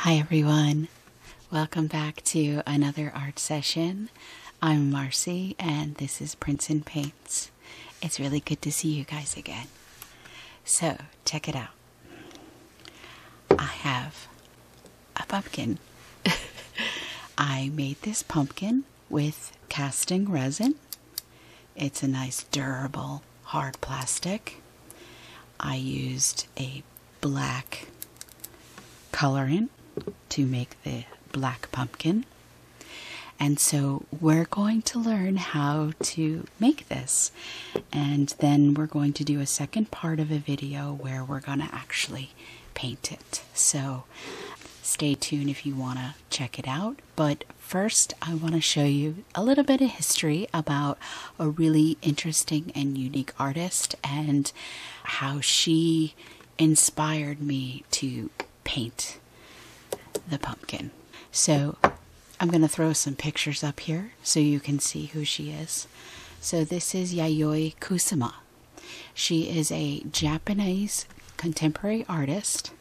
Hi everyone, welcome back to another art session. I'm Marcy and this is Prints and Paints. It's really good to see you guys again. So check it out. I have a pumpkin. I made this pumpkin with casting resin. It's a nice durable hard plastic. I used a black colorant to make the black pumpkin. And so we're going to learn how to make this. And then we're going to do a second part of a video where we're going to actually paint it. So stay tuned if you want to check it out. But first, I want to show you a little bit of history about a really interesting and unique artist and how she inspired me to paint the pumpkin. So I'm going to throw some pictures up here so you can see who she is. So this is Yayoi Kusama. She is a Japanese contemporary artist.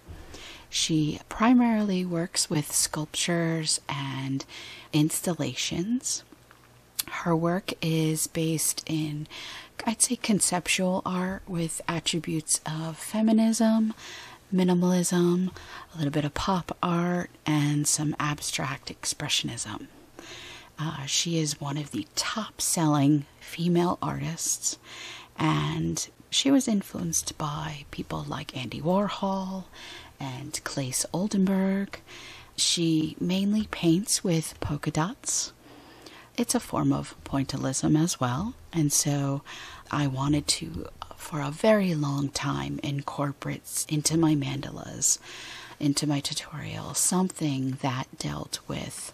She primarily works with sculptures and installations. Her work is based in, I'd say, conceptual art with attributes of feminism, minimalism, a little bit of pop art, and some abstract expressionism. She is one of the top-selling female artists, and she was influenced by people like Andy Warhol and Claes Oldenburg. She mainly paints with polka dots. It's a form of pointillism as well, and so I wanted to, for a very long time, incorporate into my mandalas, into my tutorial, something that dealt with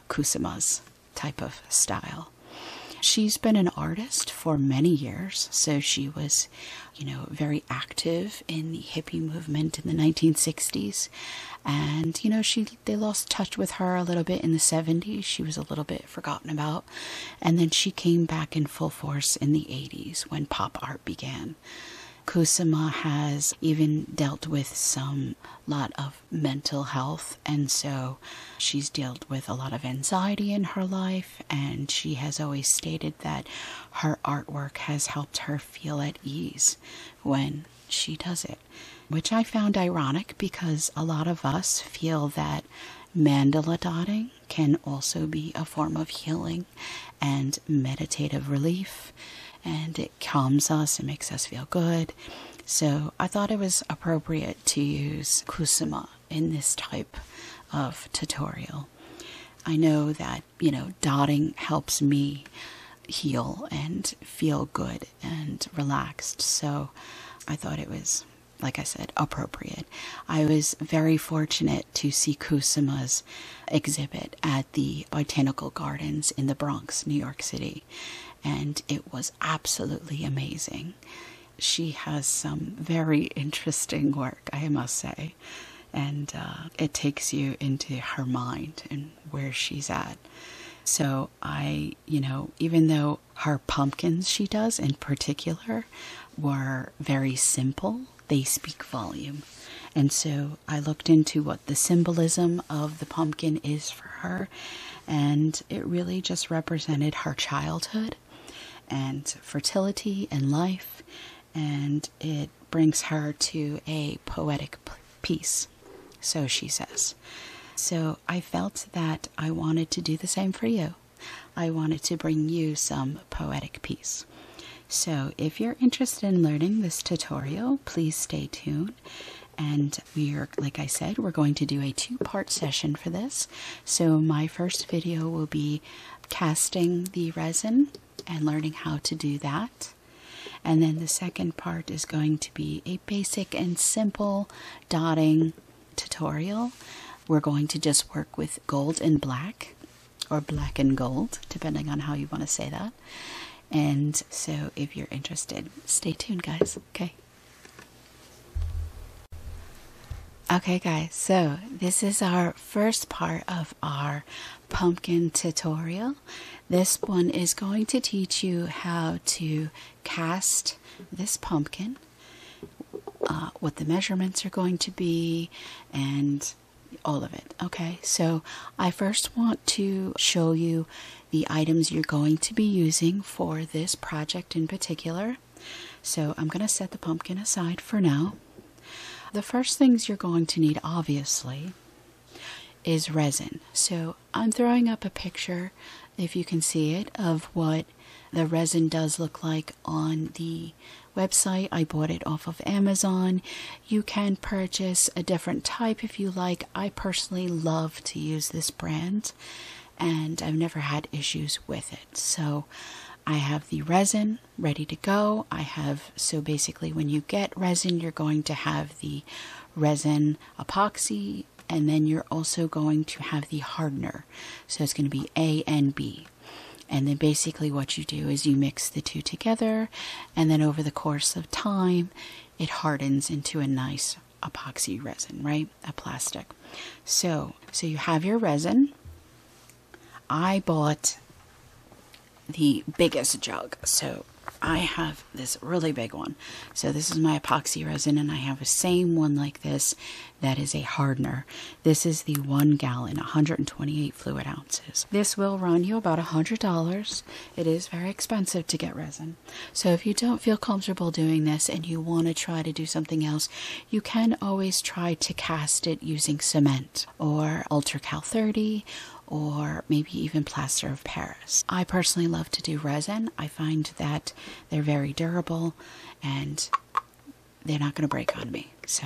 Kusama's type of style. She's been an artist for many years, so she was, very active in the hippie movement in the 1960s. And, they lost touch with her a little bit in the 70s. She was a little bit forgotten about. And then she came back in full force in the 80s when pop art began. Kusama has even dealt with lot of mental health, and so she's dealt with a lot of anxiety in her life, and she has always stated that her artwork has helped her feel at ease when she does it, which I found ironic because a lot of us feel that mandala dotting can also be a form of healing and meditative relief, and it calms us and makes us feel good. So I thought it was appropriate to use Kusama in this type of tutorial. I know that, dotting helps me heal and feel good and relaxed, so I thought it was, like I said, appropriate. I was very fortunate to see Kusama's exhibit at the Botanical Gardens in the Bronx, New York City, and it was absolutely amazing. She has some very interesting work, I must say, and it takes you into her mind and where she's at. So even though her pumpkins she does in particular were very simple, they speak volume. And so I looked into what the symbolism of the pumpkin is for her, and it really just represented her childhood and fertility and life, and it brings her to a poetic piece, so she says. So I felt that I wanted to do the same for you. I wanted to bring you some poetic piece. So if you're interested in learning this tutorial, please stay tuned. And like I said, we're going to do a two-part session for this. So my first video will be casting the resin and learning how to do that. And then the second part is going to be a basic and simple dotting tutorial. We're going to just work with gold and black, or black and gold, depending on how you want to say that. And so if you're interested, stay tuned, guys. Okay guys, so this is our first part of our pumpkin tutorial. This one is going to teach you how to cast this pumpkin, what the measurements are going to be, and All of it. Okay, so I first want to show you the items you're going to be using for this project in particular. So I'm going to set the pumpkin aside for now. The first things you're going to need, obviously, is resin. So I'm throwing up a picture, if you can see it, of what the resin does look like on the website. I bought it off of Amazon. You can purchase a different type if you like. I personally love to use this brand, and I've never had issues with it. So I have the resin ready to go. So basically when you get resin, you're going to have the resin epoxy, and then you're also going to have the hardener. So it's going to be A and B. And then basically what you do is you mix the two together, and then over the course of time, it hardens into a nice epoxy resin, right? A plastic. So you have your resin. I bought the biggest jug, so I have this really big one. So this is my epoxy resin, and I have the same one like this that is a hardener. This is the 1 gallon, 128 fluid ounces. This will run you about $100. It is very expensive to get resin. So if you don't feel comfortable doing this and you want to try to do something else, you can always try to cast it using cement or Ultracal 30, or maybe even plaster of Paris. I personally love to do resin. I find that they're very durable and they're not going to break on me. So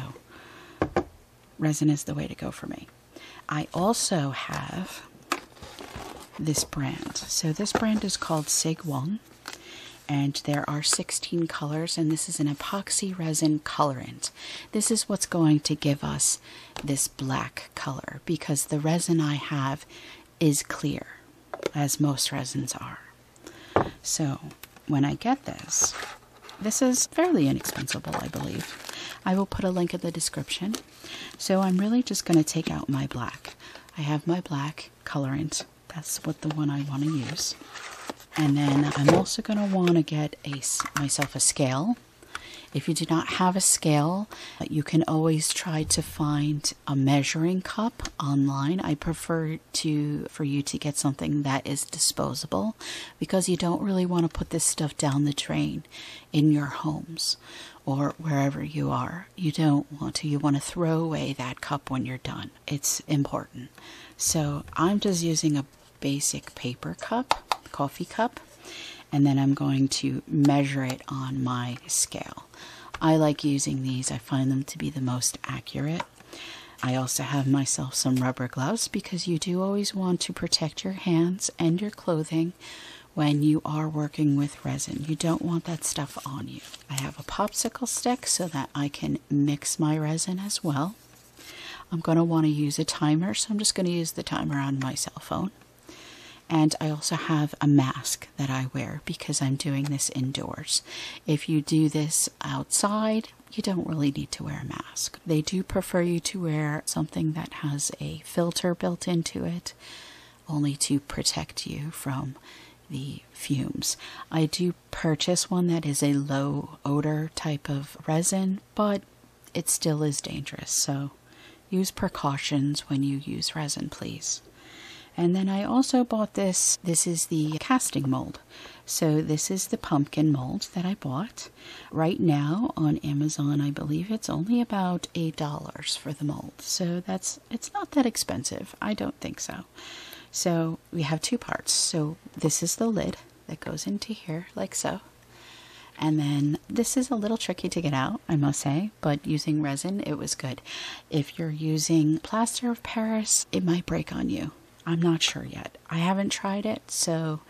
resin is the way to go for me. I also have this brand. So this brand is called Sigwon, and there are 16 colors, and this is an epoxy resin colorant. This is what's going to give us this black color, because the resin I have is clear, as most resins are. So when I get this is fairly inexpensive, I believe. I will put a link in the description. So I'm really just going to take out my black. I have my black colorant. That's what the one I want to use. And then I'm also going to want to get myself a scale. If you do not have a scale, you can always try to find a measuring cup online. I prefer for you to get something that is disposable, because you don't really want to put this stuff down the drain in your homes or wherever you are. You don't want to. You want to throw away that cup when you're done. It's important. So I'm just using a basic paper cup, coffee cup, and then I'm going to measure it on my scale. I like using these. I find them to be the most accurate. I also have myself some rubber gloves, because you do always want to protect your hands and your clothing when you are working with resin. You don't want that stuff on you. I have a popsicle stick so that I can mix my resin as well. I'm going to want to use a timer, so I'm just going to use the timer on my cell phone. And I also have a mask that I wear because I'm doing this indoors. If you do this outside, you don't really need to wear a mask. They do prefer you to wear something that has a filter built into it, only to protect you from the fumes. I do purchase one that is a low odor type of resin, but it still is dangerous. So use precautions when you use resin, please. And then I also bought this. This is the casting mold. So this is the pumpkin mold that I bought. Right now on Amazon, I believe it's only about $8 for the mold. So it's not that expensive. I don't think so. So we have two parts. So this is the lid that goes into here like so. And then this is a little tricky to get out, I must say, but using resin, it was good. If you're using plaster of Paris, it might break on you. I'm not sure yet. I haven't tried it, so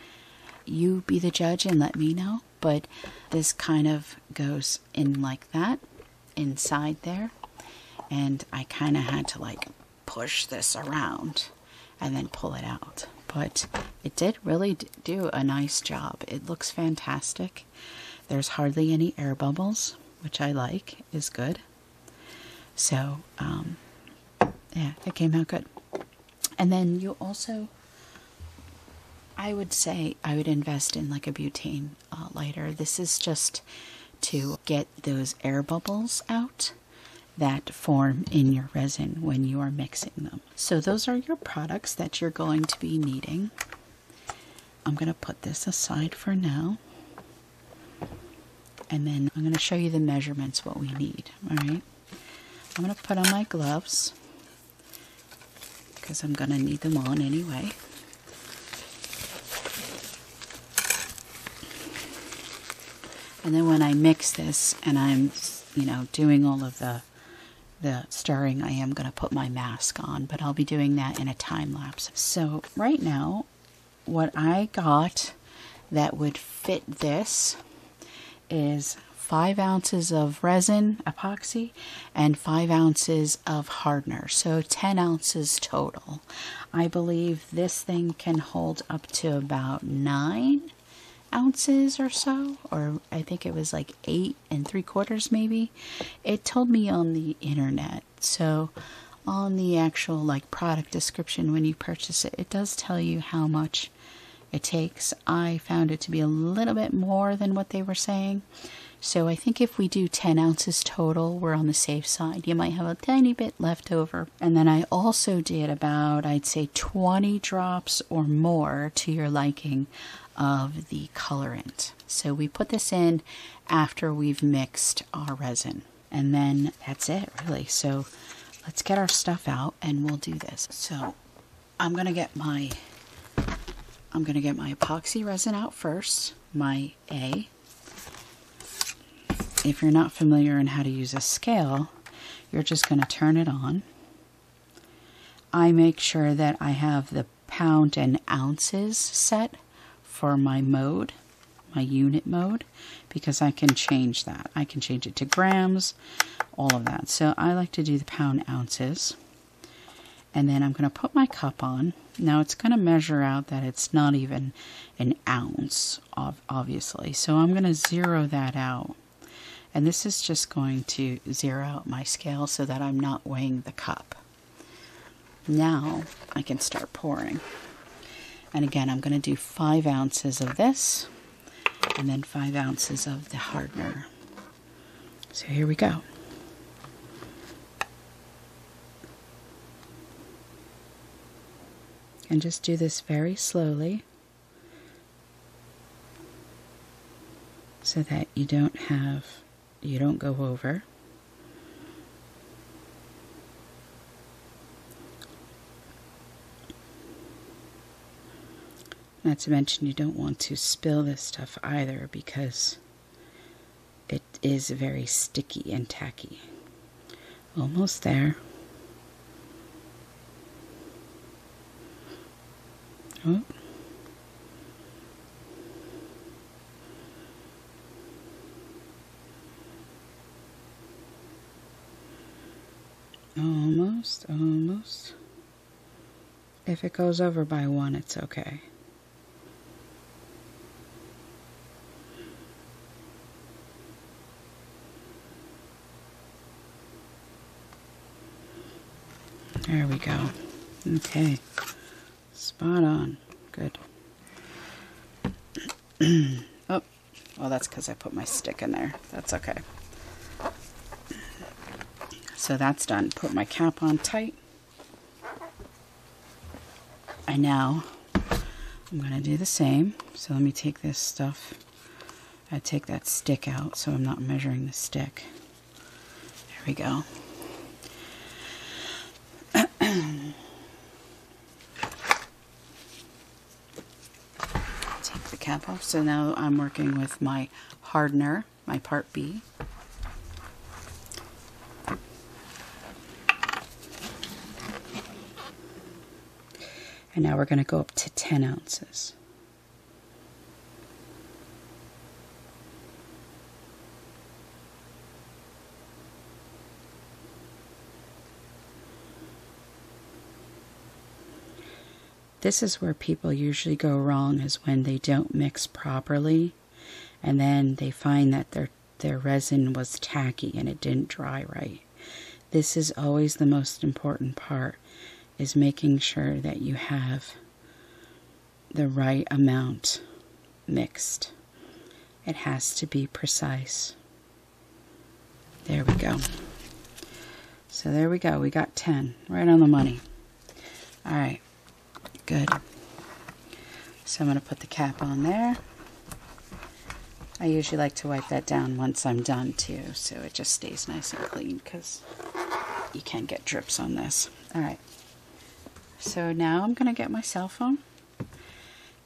you be the judge and let me know. But this kind of goes in like that, inside there. And I kind of had to like push this around and then pull it out. But it did really do a nice job. It looks fantastic. There's hardly any air bubbles, which I like, is good. So, yeah, it came out good. And then you also, I would say, I would invest in like a butane lighter. This is just to get those air bubbles out. that form in your resin when you are mixing them. So those are your products that you're going to be needing. I'm going to put this aside for now. And then I'm going to show you the measurements, what we need. All right. I'm going to put on my gloves because I'm going to need them on anyway. And then when I mix this and I'm, doing all of the stirring, I am going to put my mask on, but I'll be doing that in a time lapse. So right now, what I got that would fit this is 5 ounces of resin epoxy and 5 ounces of hardener, so 10 ounces total. I believe this thing can hold up to about 9 ounces or so, or I think it was like 8 3/4 maybe. It told me on the internet. So on the actual product description when you purchase it, it does tell you how much it takes. I found it to be a little bit more than what they were saying. So I think if we do 10 ounces total, we're on the safe side. You might have a tiny bit left over. And then I also did about, I'd say 20 drops or more to your liking of the colorant. So we put this in after we've mixed our resin. And then that's it, really. So let's get our stuff out and we'll do this. So I'm going to get my epoxy resin out first, my A. If you're not familiar in how to use a scale, you're just going to turn it on. I make sure that I have the pound and ounces set for my mode, my unit mode, because I can change that. I can change it to grams, all of that. So I like to do the pound ounces. And then I'm going to put my cup on. Now it's going to measure out that it's not even an ounce, obviously. So I'm going to zero that out. And this is just going to zero out my scale so that I'm not weighing the cup. Now I can start pouring. And again, I'm going to do 5 ounces of this and then 5 ounces of the hardener. So here we go. And just do this very slowly so that you don't go over. Not to mention you don't want to spill this stuff either because it is very sticky and tacky. Almost there. Oh. Almost. If it goes over by 1, it's okay. There we go. Okay. Spot on. Good. Oh, well, that's because I put my stick in there. That's okay. So that's done. Put my cap on tight. And now I'm going to do the same. So let me take this stuff. I take that stick out so I'm not measuring the stick. There we go. Take the cap off. So now I'm working with my hardener, my part B. And now we're going to go up to 10 ounces. This is where people usually go wrong, is when they don't mix properly and then they find that their resin was tacky and it didn't dry right. This is always the most important part, is making sure that you have the right amount mixed. It has to be precise. There we go. So there we go. We got 10. Right on the money. All right. Good. So I'm going to put the cap on there. I usually like to wipe that down once I'm done too, so it just stays nice and clean, because you can get drips on this. All right. So now I'm going to get my cell phone,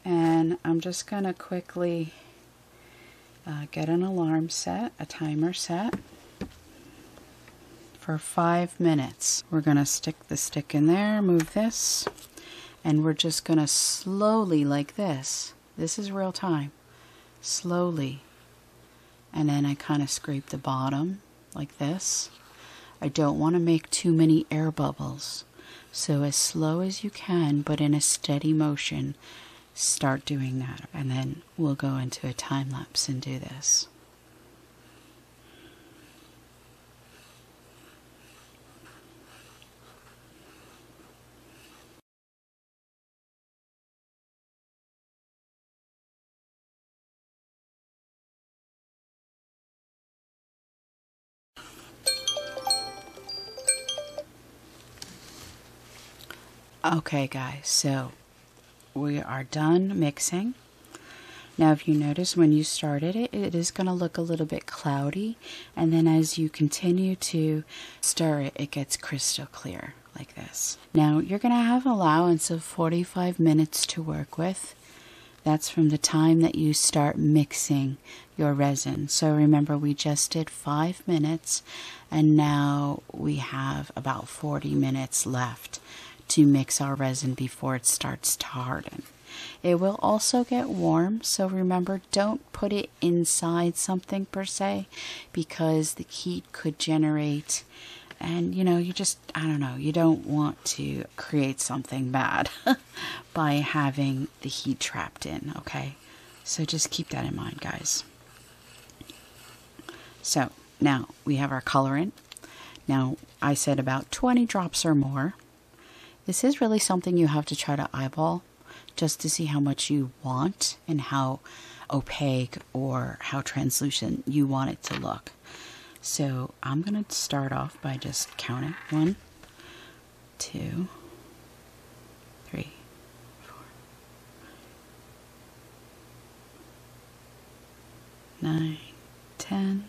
and I'm just going to quickly get an alarm set, a timer set, for 5 minutes. We're going to stick the stick in there, move this, and we're just going to slowly, like this. This is real time. Slowly. And then I kind of scrape the bottom like this. I don't want to make too many air bubbles. So as slow as you can, but in a steady motion, start doing that. And then we'll go into a time lapse and do this. Okay guys, so we are done mixing. Now if you notice when you started it, it is going to look a little bit cloudy, and then as you continue to stir it, it gets crystal clear like this. Now you're going to have an allowance of 45 minutes to work with. That's from the time that you start mixing your resin. So remember, we just did 5 minutes, and now we have about 40 minutes left to mix our resin before it starts to harden. It will also get warm, so remember, don't put it inside something per se, because the heat could generate, and you know, you just, I don't know, you don't want to create something bad by having the heat trapped in, okay? So just keep that in mind, guys. So now we have our colorant. Now I said about 20 drops or more. This is really something you have to try to eyeball just to see how much you want and how opaque or how translucent you want it to look. So I'm going to start off by just counting 1, 2, 3, 4, 9, 10,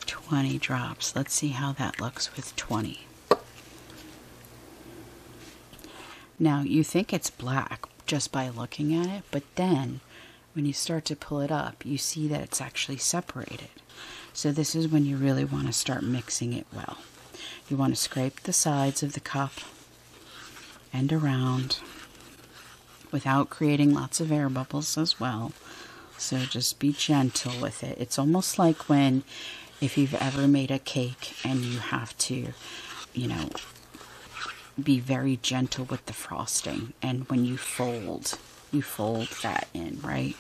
20 drops. Let's see how that looks with 20. Now you think it's black just by looking at it, but then when you start to pull it up, you see that it's actually separated. So this is when you really want to start mixing it well. You want to scrape the sides of the cup and around without creating lots of air bubbles as well. So just be gentle with it. It's almost like when, if you've ever made a cake and you have to, you know, be very gentle with the frosting, and when you fold that in, right?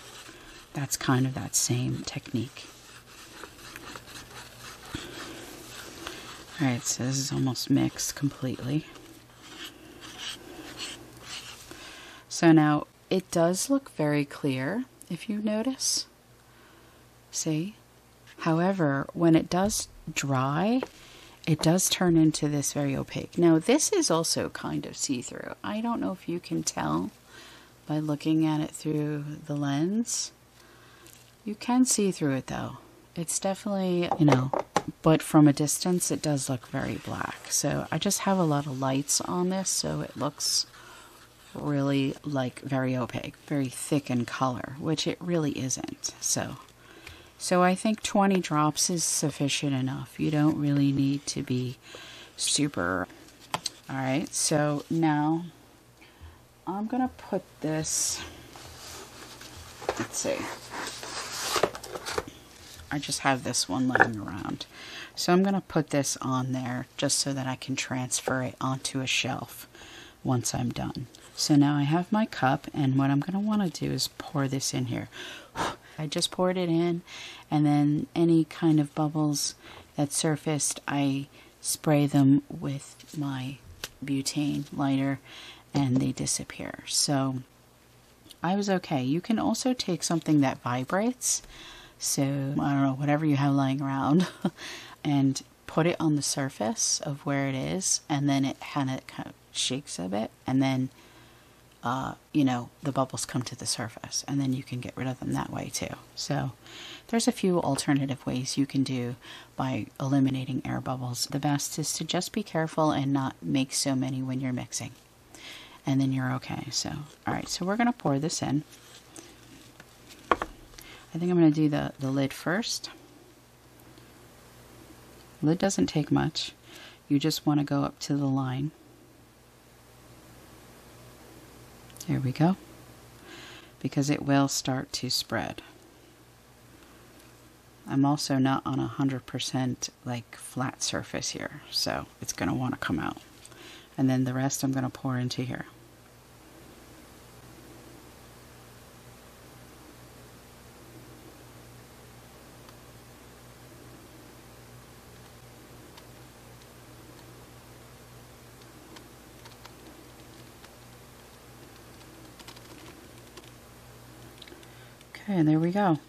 That's kind of that same technique. Alright, so this is almost mixed completely. So now it does look very clear, if you notice. See? However, when it does dry, it does turn into this very opaque. Now, this is also kind of see-through. I don't know if you can tell by looking at it through the lens. You can see through it, though. It's definitely, you know, but from a distance, it does look very black. So I just have a lot of lights on this, so it looks really like very opaque, very thick in color, which it really isn't. So I think 20 drops is sufficient enough. You don't really need to be super. Alright, so now I'm going to put this, let's see, I just have this one laying around. So I'm going to put this on there just so that I can transfer it onto a shelf once I'm done. So now I have my cup, and what I'm going to want to do is pour this in here. I just poured it in, and then any kind of bubbles that surfaced, I spray them with my butane lighter and they disappear. So I was okay. You can also take something that vibrates. So, I don't know, whatever you have lying around, and put it on the surface of where it is, and then it kind of shakes a bit, and then, you know, the bubbles come to the surface, and then you can get rid of them that way too. So, there's a few alternative ways you can do by eliminating air bubbles. The best is to just be careful and not make so many when you're mixing, and then you're okay. So, alright, so we're going to pour this in. I think I'm going to do the lid first. Lid doesn't take much. You just want to go up to the line. There we go. Because it will start to spread. I'm also not on 100% like flat surface here, so it's going to want to come out. And then the rest I'm going to pour into here. Okay, and there we go.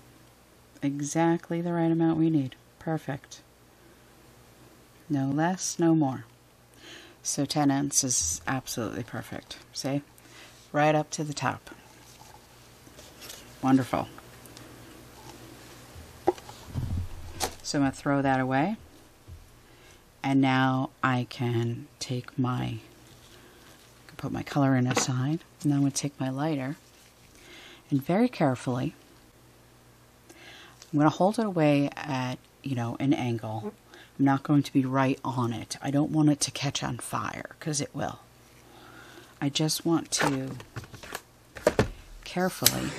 Exactly the right amount we need. Perfect. No less, no more. So 10 ounces is absolutely perfect. See? Right up to the top. Wonderful. So I'm going to throw that away. And now I can take my, put my color in aside. And then I'm going to take my lighter. And very carefully, I'm going to hold it away at, you know, an angle. I'm not going to be right on it. I don't want it to catch on fire, because it will. I just want to carefully,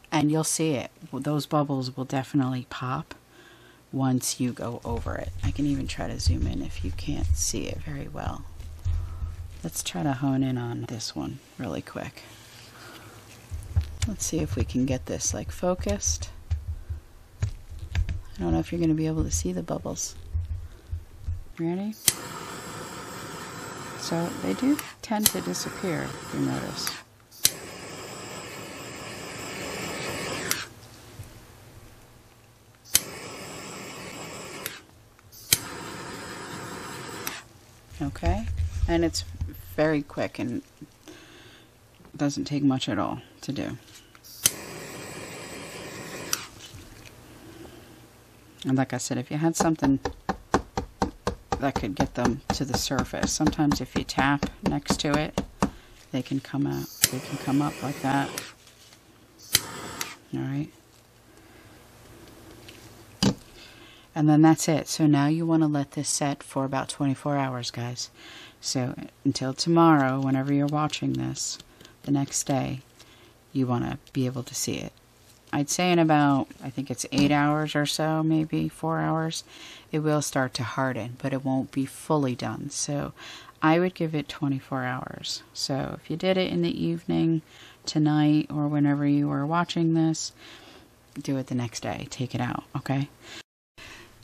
and you'll see it. Those bubbles will definitely pop once you go over it. I can even try to zoom in if you can't see it very well. Let's try to hone in on this one really quick. Let's see if we can get this like focused. I don't know if you're going to be able to see the bubbles. Ready? So they do tend to disappear, if you notice. Okay, and it's very quick and doesn't take much at all to do. And like I said, if you had something that could get them to the surface, sometimes if you tap next to it, they can come out. They can come up like that. All right. And then that's it. So now you want to let this set for about 24 hours, guys. So until tomorrow, whenever you're watching this, the next day, you want to be able to see it. I'd say in about, I think it's 8 hours or so, maybe 4 hours, it will start to harden, but it won't be fully done. So I would give it 24 hours. So if you did it in the evening, tonight, or whenever you were watching this, do it the next day. Take it out, okay?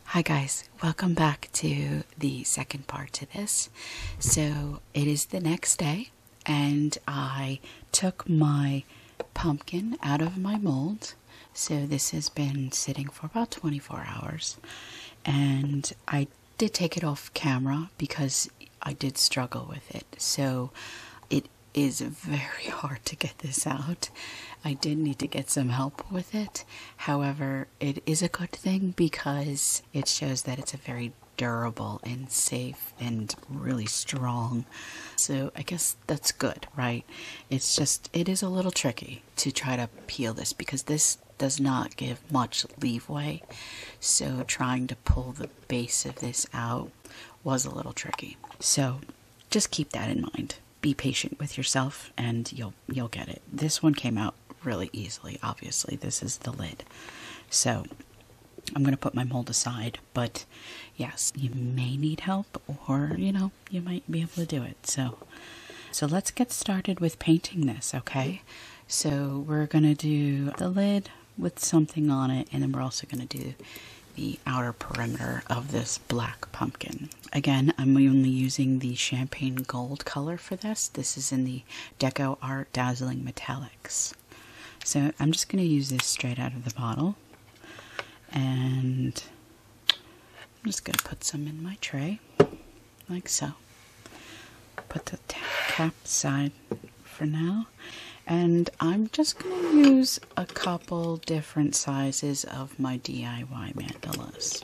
Hi guys, welcome back to the second part to this. So it is the next day, and I took my pumpkin out of my mold. So this has been sitting for about 24 hours, and I did take it off camera because I did struggle with it. So it is very hard to get this out. I did need to get some help with it. However, it is a good thing because it shows that it's a very durable and safe and really strong. So I guess that's good, right? It's just, it is a little tricky to try to peel this because this does not give much leeway. So trying to pull the base of this out was a little tricky. So just keep that in mind. Be patient with yourself and you'll get it. This one came out really easily, obviously. This is the lid. So I'm going to put my mold aside, but yes, you may need help, or, you know, you might be able to do it. So let's get started with painting this, okay? So we're going to do the lid with something on it, and then we're also going to do the outer perimeter of this black pumpkin. Again, I'm only using the champagne gold color for this. This is in the Deco Art Dazzling Metallics. So I'm just going to use this straight out of the bottle. And I'm just going to put some in my tray, like so. Put the cap aside for now. And I'm just going to use a couple different sizes of my DIY mandalas,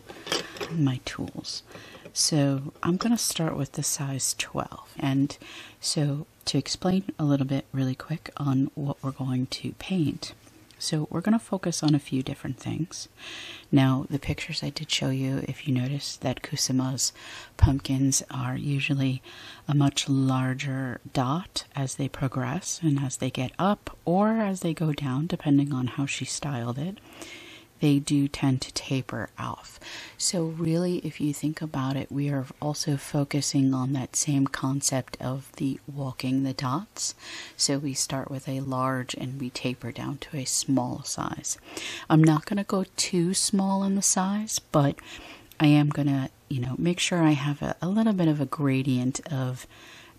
my tools. So I'm going to start with the size 12. And so to explain a little bit really quick on what we're going to paint. So we're going to focus on a few different things. Now, the pictures I did show you, if you notice that Kusama's pumpkins are usually a much larger dot as they progress and as they get up or as they go down, depending on how she styled it. They do tend to taper off. So really, if you think about it, we are also focusing on that same concept of the walking the dots. So we start with a large and we taper down to a small size. I'm not going to go too small in the size, but I am going to, make sure I have a little bit of a gradient of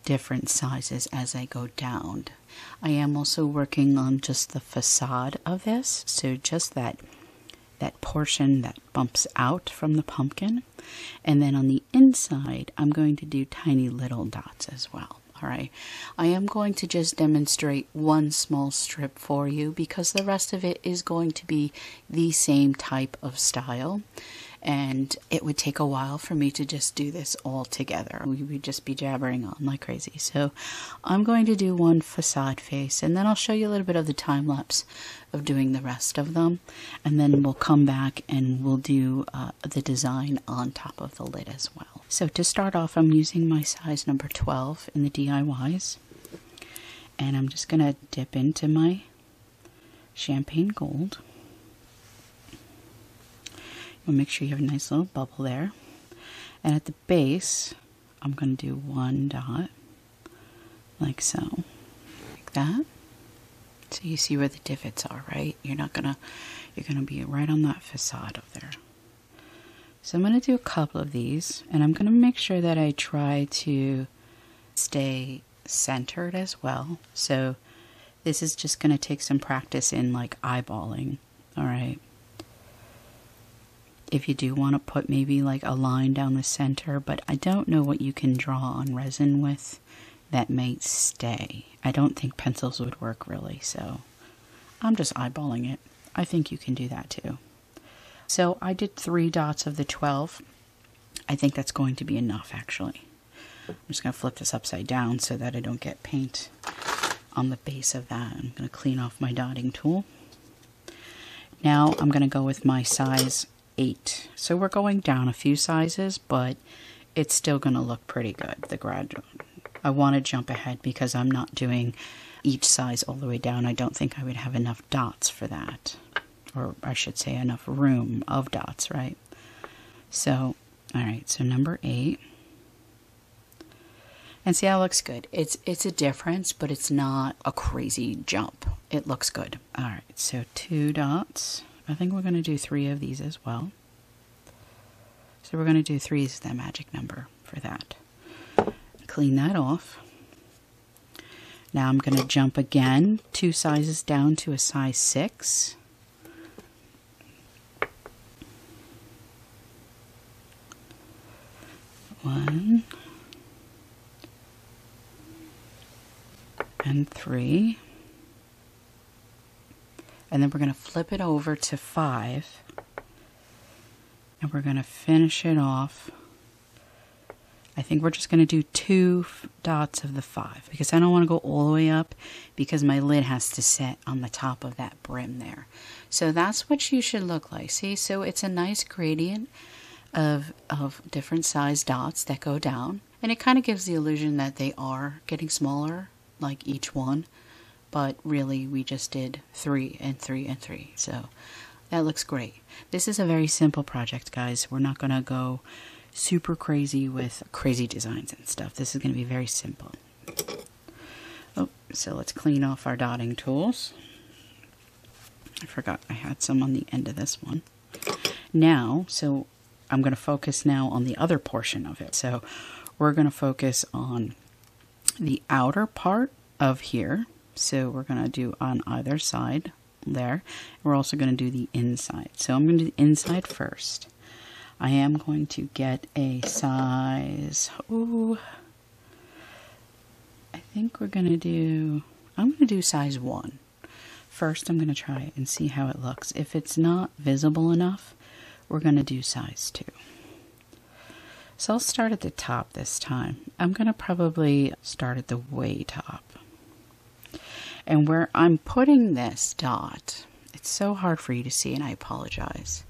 different sizes as I go down. I am also working on just the facade of this, so just that portion that bumps out from the pumpkin. And then on the inside, I'm going to do tiny little dots as well. All right. I am going to just demonstrate one small strip for you because the rest of it is going to be the same type of style. And it would take a while for me to just do this all together. We would just be jabbering on like crazy. So I'm going to do one facade face, and then I'll show you a little bit of the time lapse of doing the rest of them. And then we'll come back and we'll do the design on top of the lid as well. So to start off, I'm using my size number 12 in the DIYs. And I'm just going to dip into my champagne gold. We'll make sure you have a nice little bubble there. And at the base, I'm going to do one dot, like so, like that. So you see where the divots are, right? You're going to be right on that facade up there. So I'm going to do a couple of these, and I'm going to make sure that I try to stay centered as well. So this is just going to take some practice in like eyeballing, all right? If you do want to put maybe like a line down the center, but I don't know what you can draw on resin with that might stay. I don't think pencils would work really, so I'm just eyeballing it. I think you can do that too. So I did 3 dots of the 12. I think that's going to be enough actually. I'm just going to flip this upside down so that I don't get paint on the base of that. I'm going to clean off my dotting tool. Now I'm going to go with my size 8. So we're going down a few sizes, but it's still going to look pretty good, the graduate. I want to jump ahead because I'm not doing each size all the way down. I don't think I would have enough dots for that. Or I should say enough room of dots, right? So, alright, so number 8. And see how it looks good. It's a difference, but it's not a crazy jump. It looks good. Alright, so 2 dots. I think we're going to do 3 of these as well. So we're going to do 3 is the magic number for that. Clean that off. Now I'm going to jump again 2 sizes down to a size 6. One and 3. And then we're going to flip it over to 5. And we're going to finish it off. I think we're just going to do 2 dots of the 5. Because I don't want to go all the way up. Because my lid has to set on the top of that brim there. So that's what you should look like. See? So it's a nice gradient of different size dots that go down. And it kind of gives the illusion that they are getting smaller. Like each one. But really, we just did 3 and 3 and 3. So that looks great. This is a very simple project, guys. We're not going to go super crazy with crazy designs and stuff. This is going to be very simple. Oh, so let's clean off our dotting tools. I forgot I had some on the end of this one. Now, so I'm going to focus now on the other portion of it. So we're going to focus on the outer part of here. So we're going to do on either side there. We're also going to do the inside. So I'm going to do the inside first. I am going to get a size, I think I'm going to do size 1. First, I'm going to try it and see how it looks. If it's not visible enough, we're going to do size 2. So I'll start at the top this time. I'm going to probably start at the way top. And where I'm putting this dot, it's so hard for you to see, and I apologize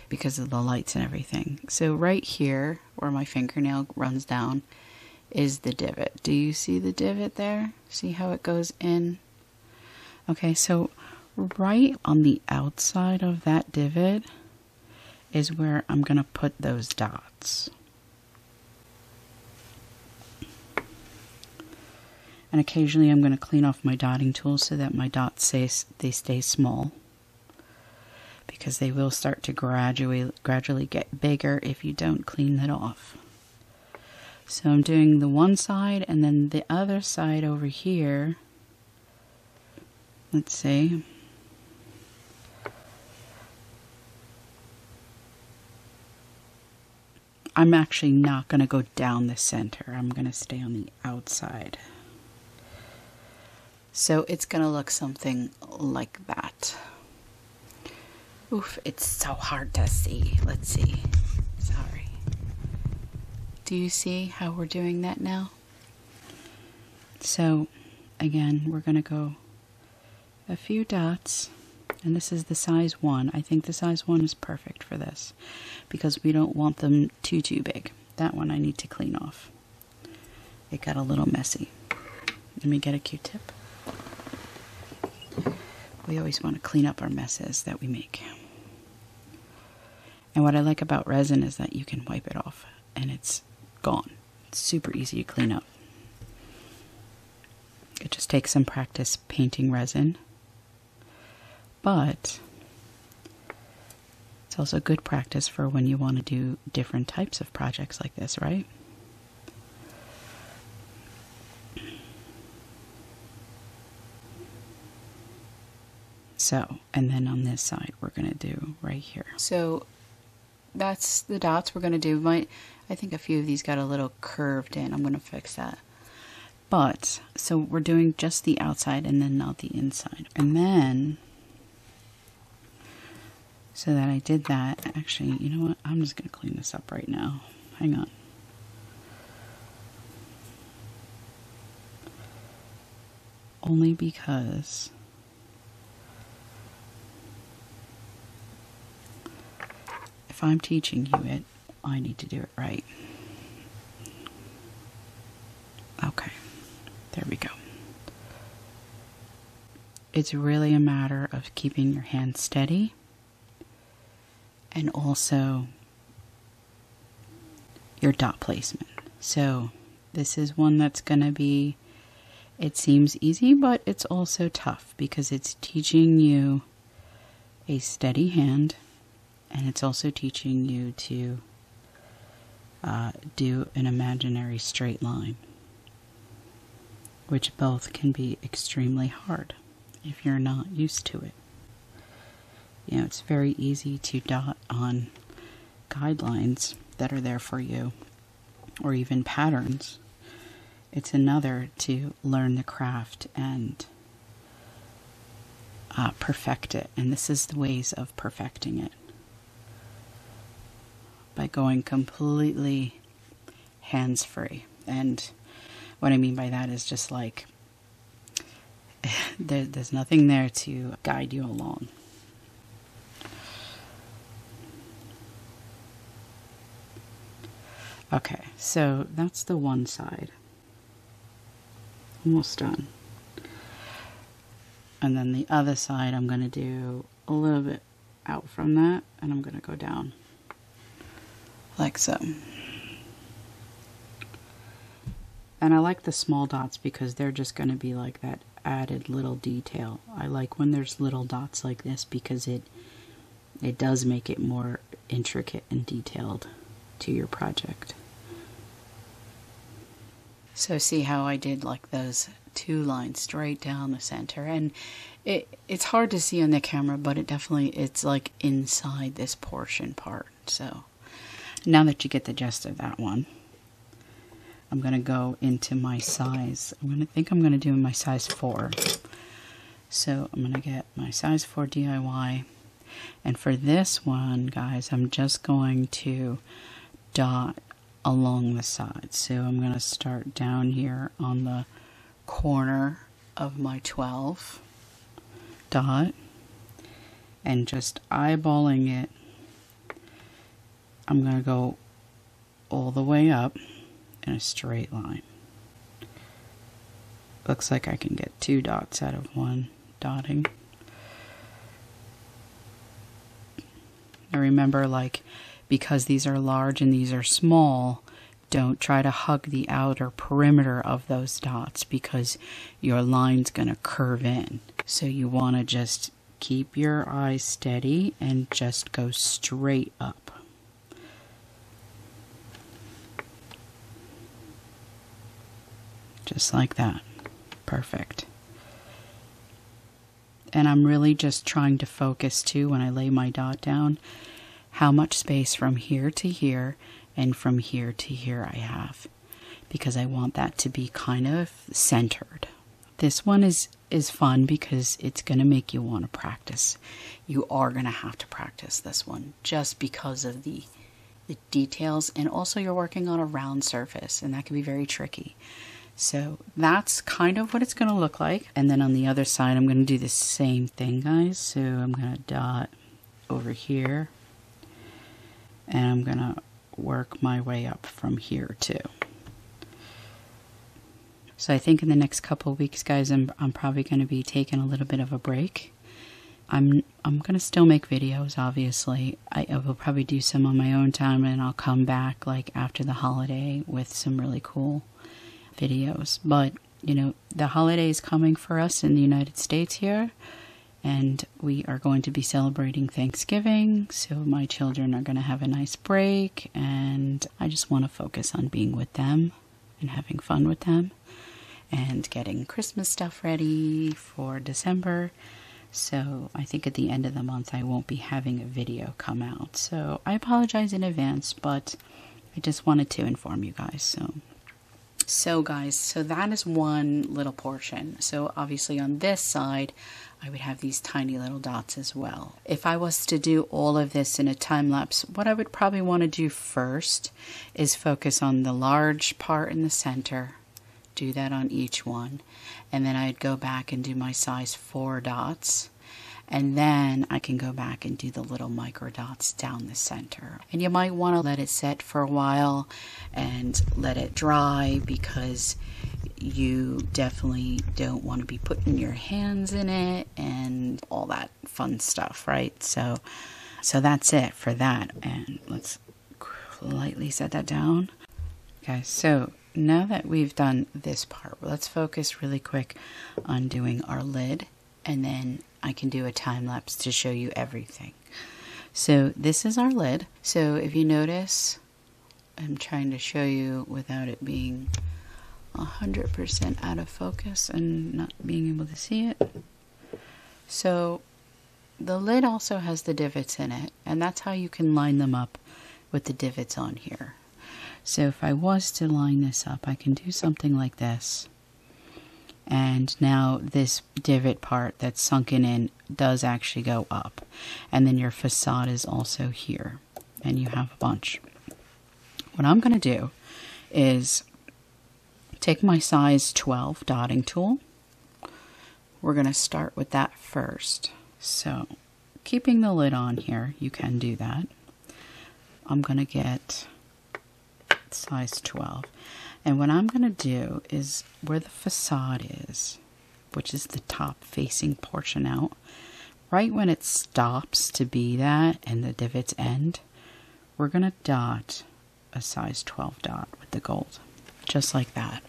because of the lights and everything. So right here, where my fingernail runs down, is the divot. Do you see the divot there? See how it goes in? Okay, so right on the outside of that divot is where I'm going to put those dots. And occasionally I'm going to clean off my dotting tool so that my dots stay small, because they will start to gradually get bigger if you don't clean it off. So I'm doing the one side, and then the other side over here. Let's see. I'm actually not going to go down the center. I'm going to stay on the outside. So it's going to look something like that. Oof, it's so hard to see. Let's see. Sorry. Do you see how we're doing that now? So, again, we're going to go a few dots, and this is the size 1. I think the size 1 is perfect for this because we don't want them too big. That one I need to clean off. It got a little messy. Let me get a Q-tip. We always want to clean up our messes that we make. And what I like about resin is that you can wipe it off and it's gone. It's super easy to clean up. It just takes some practice painting resin. But it's also good practice for when you want to do different types of projects like this, right? So, and then on this side, we're going to do right here. So that's the dots we're going to do. I think a few of these got a little curved in. I'm going to fix that. But, so we're doing just the outside and then not the inside. And then, so that I did that, actually, you know what? I'm just going to clean this up right now. Hang on. Only because if I'm teaching you it, I need to do it right. Okay, there we go. It's really a matter of keeping your hand steady and also your dot placement. So this is one that's going to be, it seems easy, but it's also tough because it's teaching you a steady hand. And it's also teaching you to do an imaginary straight line, which both can be extremely hard if you're not used to it. You know, it's very easy to dot on guidelines that are there for you, or even patterns. It's another to learn the craft and perfect it. And this is the ways of perfecting it. By going completely hands-free. And what I mean by that is just like there's nothing there to guide you along. Okay, so that's the one side. Almost done. And then the other side I'm going to do a little bit out from that, and I'm going to go down. Like so. And I like the small dots because they're just going to be like that added little detail. I like when there's little dots like this because it does make it more intricate and detailed to your project. So see how I did like those 2 lines straight down the center, and it's hard to see on the camera, but it's like inside this portion part. So now that you get the gist of that one, I'm going to go into my size. I'm going to do my size 4. So I'm going to get my size 4 DIY. And for this one, guys, I'm just going to dot along the side. So I'm going to start down here on the corner of my 12 dot and just eyeballing it. I'm going to go all the way up in a straight line. Looks like I can get 2 dots out of 1 dotting. Now remember, like, because these are large and these are small, don't try to hug the outer perimeter of those dots because your line's going to curve in. So you want to just keep your eyes steady and just go straight up. Just like that. Perfect. And I'm really just trying to focus too when I lay my dot down how much space from here to here and from here to here I have, because I want that to be kind of centered. This one is fun because it's going to make you want to practice. You are going to have to practice this one just because of the details, and also you're working on a round surface and that can be very tricky. So that's kind of what it's going to look like. And then on the other side, I'm going to do the same thing, guys. So I'm going to dot over here. And I'm going to work my way up from here too. So I think in the next couple of weeks, guys, I'm probably going to be taking a little bit of a break. I'm going to still make videos, obviously. I will probably do some on my own time, and I'll come back like after the holiday with some really cool videos. But you know, the holiday is coming for us in the United States here, and we are going to be celebrating Thanksgiving, so my children are going to have a nice break, and I just want to focus on being with them and having fun with them and getting Christmas stuff ready for December. So I think at the end of the month I won't be having a video come out, so I apologize in advance, but I just wanted to inform you guys. So guys, so that is one little portion. So obviously on this side, I would have these tiny little dots as well. If I was to do all of this in a time lapse, what I would probably want to do first is focus on the large part in the center, do that on each one, and then I'd go back and do my size 4 dots. And then I can go back and do the little micro dots down the center. And you might want to let it set for a while and let it dry, because you definitely don't want to be putting your hands in it and all that fun stuff, right? So that's it for that. And let's lightly set that down. Okay, so now that we've done this part, let's focus really quick on doing our lid, and then I can do a time lapse to show you everything. So this is our lid. So if you notice, I'm trying to show you without it being 100% out of focus and not being able to see it. So the lid also has the divots in it, and that's how you can line them up with the divots on here. So if I was to line this up, I can do something like this. And now this divot part that's sunken in does actually go up. And then your facade is also here. And you have a bunch. What I'm going to do is take my size 12 dotting tool. We're going to start with that first. So keeping the lid on here, you can do that. I'm going to get size 12. And what I'm going to do is where the facade is, which is the top facing portion out, right when it stops to be that and the divots end, we're going to dot a size 12 dot with the gold, just like that.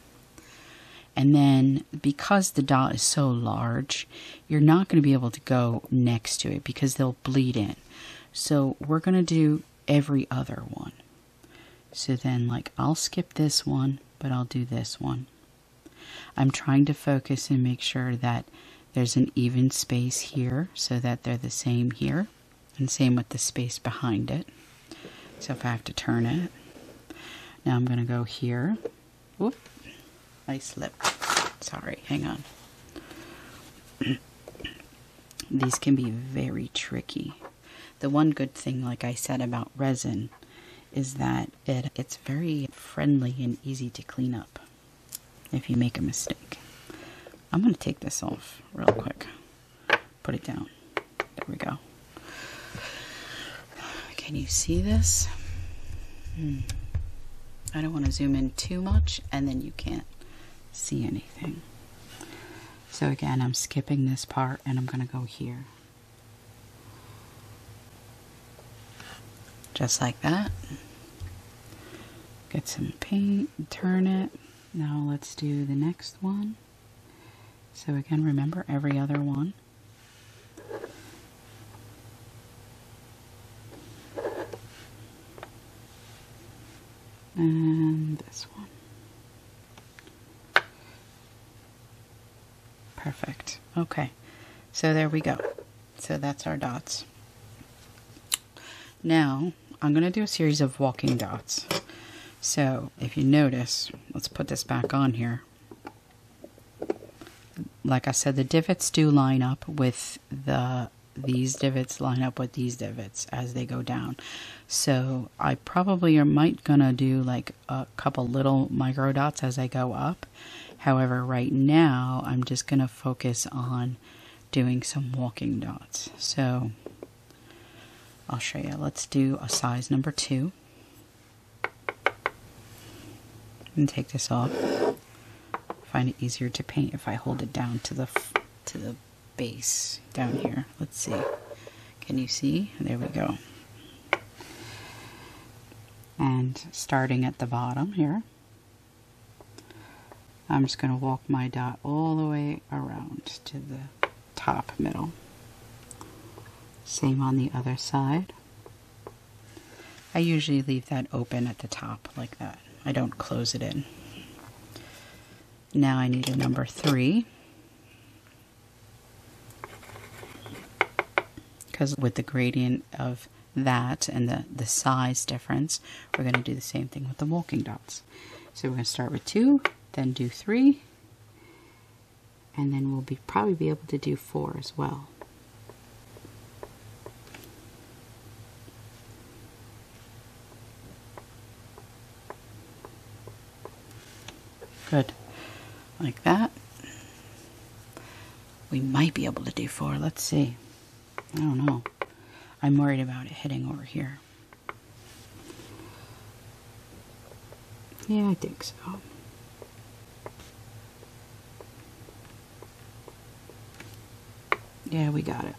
And then because the dot is so large, you're not going to be able to go next to it because they'll bleed in. So we're going to do every other one. So then, like, I'll skip this one, but I'll do this one. I'm trying to focus and make sure that there's an even space here so that they're the same here. And same with the space behind it. So if I have to turn it. Now I'm going to go here. Whoop. I slipped. Sorry, hang on. These can be very tricky. The one good thing, like I said about resin, is that it's very friendly and easy to clean up if you make a mistake. I'm going to take this off real quick. Put it down. There we go. Can you see this? I don't want to zoom in too much and then you can't see anything. So again, I'm skipping this part and I'm going to go here. Just like that. Get some paint, turn it. Now let's do the next one. So again, remember every other one. And this one. Perfect. Okay. So there we go. So that's our dots. Now, I'm going to do a series of walking dots. So, if you notice, let's put this back on here. Like I said, the divots do line up with these divots line up with these divots as they go down. So, I probably might gonna do like a couple little micro dots as I go up. However, right now, I'm just gonna focus on doing some walking dots. So, I'll show you. Let's do a size number 2. And take this off. Find it easier to paint if I hold it down to the base down here. Let's see. Can you see? There we go. And starting at the bottom here, I'm just going to walk my dot all the way around to the top middle. Same on the other side. I usually leave that open at the top like that. I don't close it in. Now I need a number 3. Because with the gradient of that and the size difference, we're going to do the same thing with the walking dots. So we're going to start with 2, then do 3, and then we'll probably be able to do 4 as well. Good. Like that. We might be able to do 4. Let's see. I don't know. I'm worried about it hitting over here. Yeah, I think so. Yeah, we got it.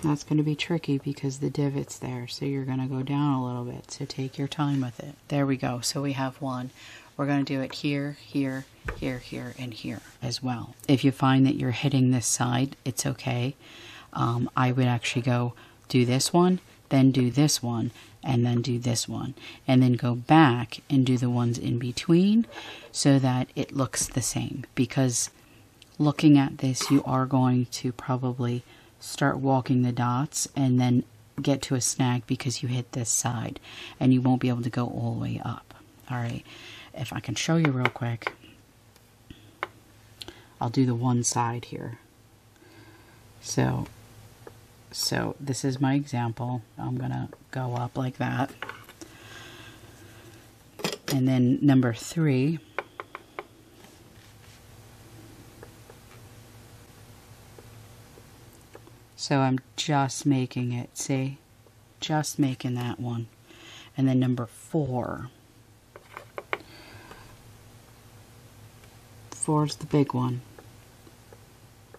That's going to be tricky because the divot's there, so you're going to go down a little bit, so take your time with it. There we go. So we have 1. We're going to do it here, here, here, here, and here as well. If you find that you're hitting this side, it's okay. I would actually go do this one, then do this one, and then do this one. And then go back and do the ones in between so that it looks the same. Because looking at this, you are going to probably start walking the dots and then get to a snag because you hit this side and you won't be able to go all the way up. Alright, if I can show you real quick, I'll do the one side here. So this is my example. I'm gonna go up like that, and then number 3, so I'm just making it, see? Just making that one. And then number 4. 4 is the big one.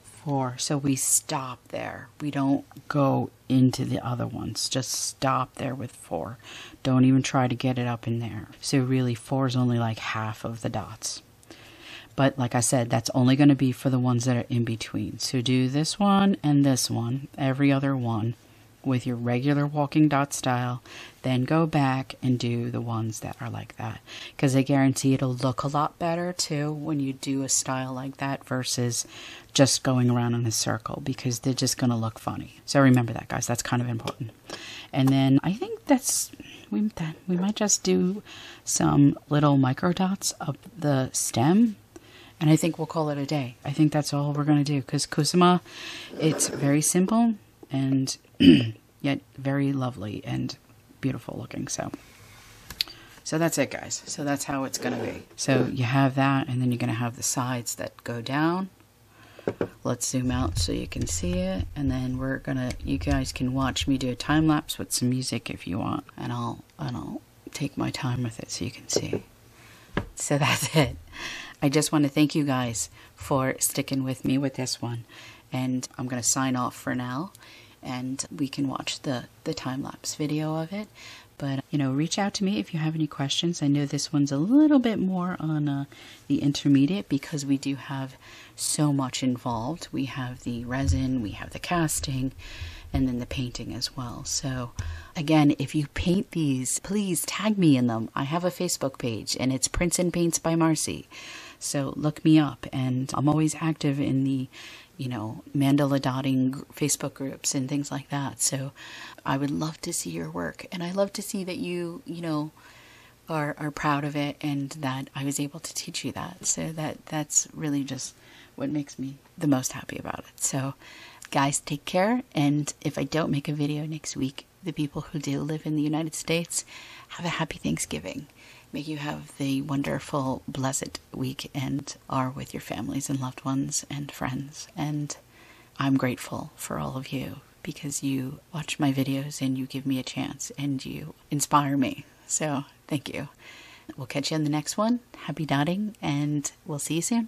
4. So we stop there. We don't go into the other ones. Just stop there with 4. Don't even try to get it up in there. So really 4 is only like half of the dots. But like I said, that's only going to be for the ones that are in between. So do this one and this one, every other one, with your regular walking dot style. Then go back and do the ones that are like that. Because I guarantee it'll look a lot better too when you do a style like that versus just going around in a circle, because they're just going to look funny. So remember that, guys. That's kind of important. And then I think we might just do some little micro dots up the stem. And I think we'll call it a day. I think that's all we're going to do. Because Kusama, it's very simple and yet very lovely and beautiful looking. So that's it, guys. So that's how it's going to be. So you have that, and then you're going to have the sides that go down. Let's zoom out so you can see it. And then you guys can watch me do a time lapse with some music if you want. And I'll take my time with it so you can see. So that's it. I just want to thank you guys for sticking with me with this one. And I'm going to sign off for now. And we can watch the time-lapse video of it. But, reach out to me if you have any questions. I know this one's a little bit more on the intermediate because we do have so much involved. We have the resin, we have the casting, and then the painting as well. So, again, if you paint these, please tag me in them. I have a Facebook page, and it's Prints and Paints by Marcy. So look me up, and I'm always active in the mandala dotting Facebook groups and things like that. So I would love to see your work, and I love to see that you are proud of it and that I was able to teach you that. So that's really just what makes me the most happy about it. So guys, take care, and if I don't make a video next week, the people who do live in the United States, have a happy Thanksgiving. May you have the wonderful, blessed week and are with your families and loved ones and friends. And I'm grateful for all of you because you watch my videos and you give me a chance and you inspire me. So thank you. We'll catch you in the next one. Happy dotting, and we'll see you soon.